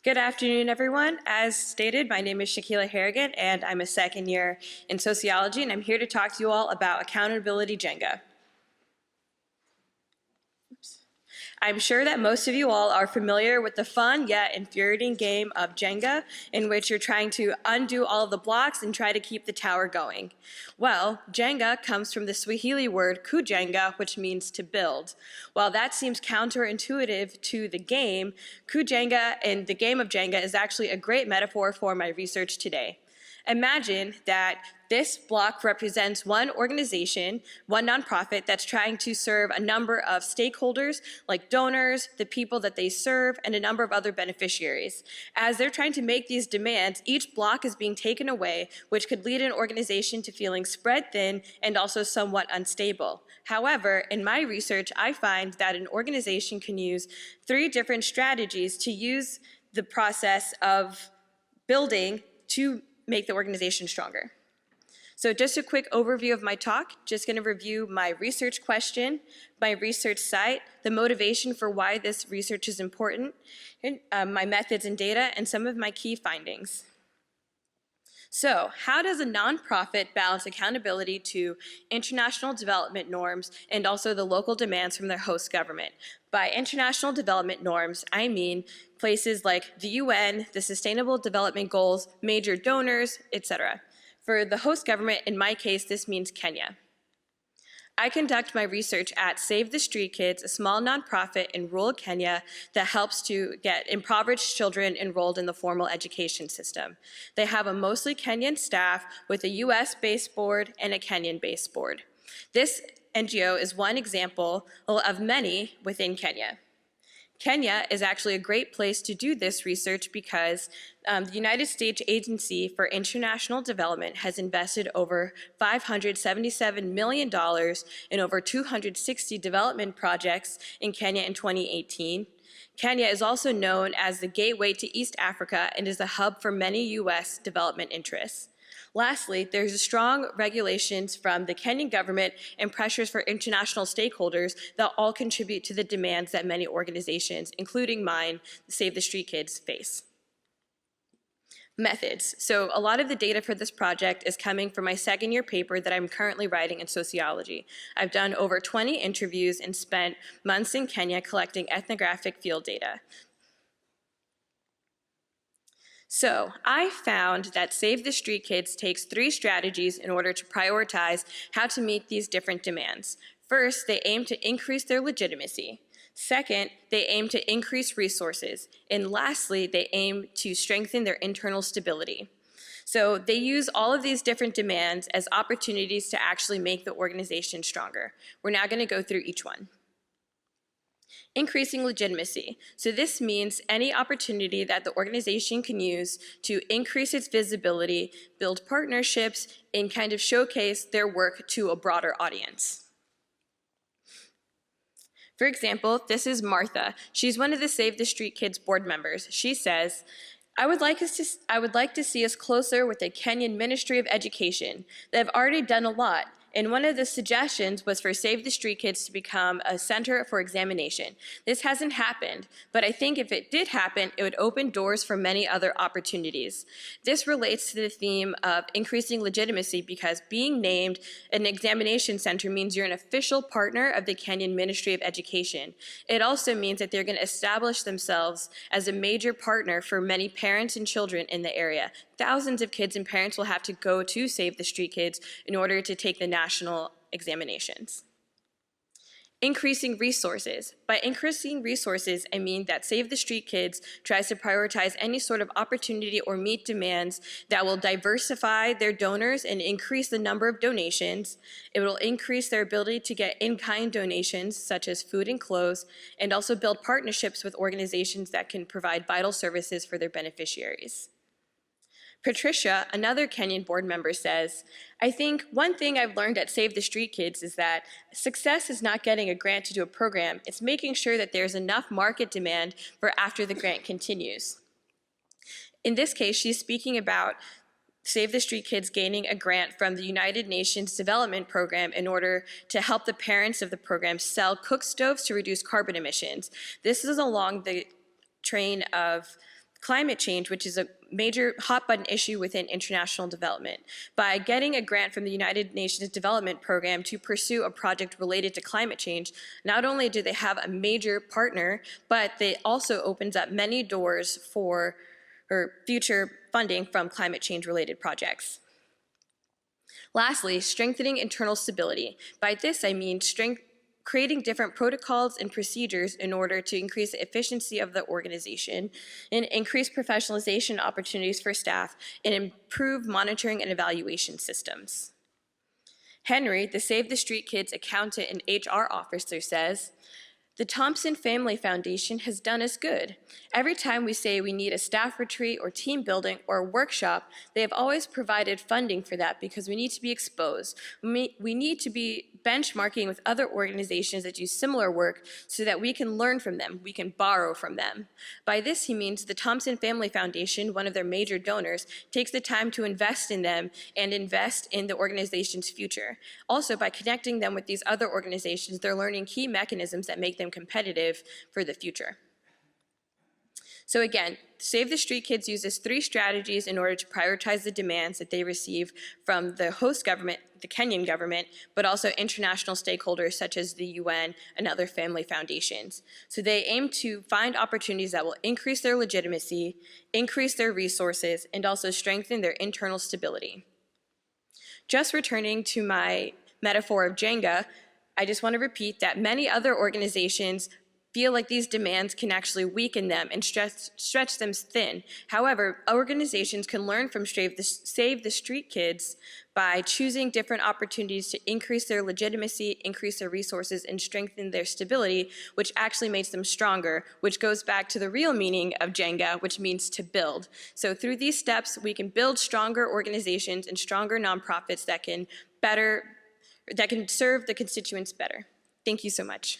Good afternoon, everyone. As stated, my name is Shaquilla Harrigan, and I'm a second year in sociology, and I'm here to talk to you all about accountability Jenga. I'm sure that most of you all are familiar with the fun yet infuriating game of Jenga, in which you're trying to undo all of the blocks and try to keep the tower going. Well, Jenga comes from the Swahili word kujenga, which means to build. While that seems counterintuitive to the game, kujenga and the game of Jenga is actually a great metaphor for my research today. Imagine that this block represents one organization, one nonprofit that's trying to serve a number of stakeholders like donors, the people that they serve, and a number of other beneficiaries. As they're trying to make these demands, each block is being taken away, which could lead an organization to feeling spread thin and also somewhat unstable. However, in my research, I find that an organization can use 3 different strategies to use the process of building to make the organization stronger. So just a quick overview of my talk, just going to review my research question, my research site, the motivation for why this research is important, and my methods and data, and some of my key findings. So how does a nonprofit balance accountability to international development norms and also the local demands from their host government? By international development norms, I mean places like the UN, the Sustainable Development Goals, major donors, etc. For the host government, in my case, this means Kenya. I conduct my research at Save the Street Kids, a small nonprofit in rural Kenya that helps to get impoverished children enrolled in the formal education system. They have a mostly Kenyan staff with a US-based board and a Kenyan-based board. This NGO is one example of many within Kenya. Kenya is actually a great place to do this research because the United States Agency for International Development has invested over $577 million in over 260 development projects in Kenya in 2018. Kenya is also known as the gateway to East Africa and is a hub for many US development interests. Lastly, there's strong regulations from the Kenyan government and pressures for international stakeholders that all contribute to the demands that many organizations, including mine, Save the Street Kids, face. Methods. So a lot of the data for this project is coming from my second year paper that I'm currently writing in sociology. I've done over 20 interviews and spent months in Kenya collecting ethnographic field data. So I found that Save the Street Kids takes 3 strategies in order to prioritize how to meet these different demands. First, they aim to increase their legitimacy. Second, they aim to increase resources. And lastly, they aim to strengthen their internal stability. So they use all of these different demands as opportunities to actually make the organization stronger. We're now going to go through each one. Increasing legitimacy. So this means any opportunity that the organization can use to increase its visibility, build partnerships, and kind of showcase their work to a broader audience. For example, this is Martha. She's one of the Save the Street Kids board members. She says, I would like to see us closer with the Kenyan Ministry of Education. They've already done a lot. And one of the suggestions was for Save the Street Kids to become a center for examination. This hasn't happened, but I think if it did happen, it would open doors for many other opportunities. This relates to the theme of increasing legitimacy because being named an examination center means you're an official partner of the Kenyan Ministry of Education. It also means that they're going to establish themselves as a major partner for many parents and children in the area. Thousands of kids and parents will have to go to Save the Street Kids in order to take the national examinations. Increasing resources. By increasing resources, I mean that Save the Street Kids tries to prioritize any sort of opportunity or meet demands that will diversify their donors and increase the number of donations. It will increase their ability to get in-kind donations, such as food and clothes, and also build partnerships with organizations that can provide vital services for their beneficiaries. Patricia, another Kenyan board member, says, I think one thing I've learned at Save the Street Kids is that success is not getting a grant to do a program, it's making sure that there's enough market demand for after the grant continues. In this case, she's speaking about Save the Street Kids gaining a grant from the United Nations Development Program in order to help the parents of the program sell cook stoves to reduce carbon emissions. This is along the train of climate change, which is a major hot button issue within international development. By getting a grant from the United Nations Development Program to pursue a project related to climate change, not only do they have a major partner, but it also opens up many doors for future funding from climate change related projects. Lastly, strengthening internal stability. By this, I mean creating different protocols and procedures in order to increase the efficiency of the organization and increase professionalization opportunities for staff and improve monitoring and evaluation systems. Henry, the Save the Street Kids accountant and HR officer, says, "The Thompson Family Foundation has done us good. Every time we say we need a staff retreat or team building or a workshop, they have always provided funding for that because we need to be exposed. We need to be benchmarking with other organizations that do similar work so that we can learn from them, we can borrow from them." By this, he means the Thompson Family Foundation, one of their major donors, takes the time to invest in them and invest in the organization's future. Also, by connecting them with these other organizations, they're learning key mechanisms that make them competitive for the future. So again, Save the Street Kids uses 3 strategies in order to prioritize the demands that they receive from the host government, the Kenyan government, but also international stakeholders such as the UN and other family foundations. So they aim to find opportunities that will increase their legitimacy, increase their resources, and also strengthen their internal stability. Just returning to my metaphor of Jenga, I just want to repeat that many other organizations feel like these demands can actually weaken them and stretch them thin. However, organizations can learn from Save the Street Kids by choosing different opportunities to increase their legitimacy, increase their resources, and strengthen their stability, which actually makes them stronger, which goes back to the real meaning of Jenga, which means to build. So through these steps, we can build stronger organizations and stronger nonprofits that can serve the constituents better. Thank you so much.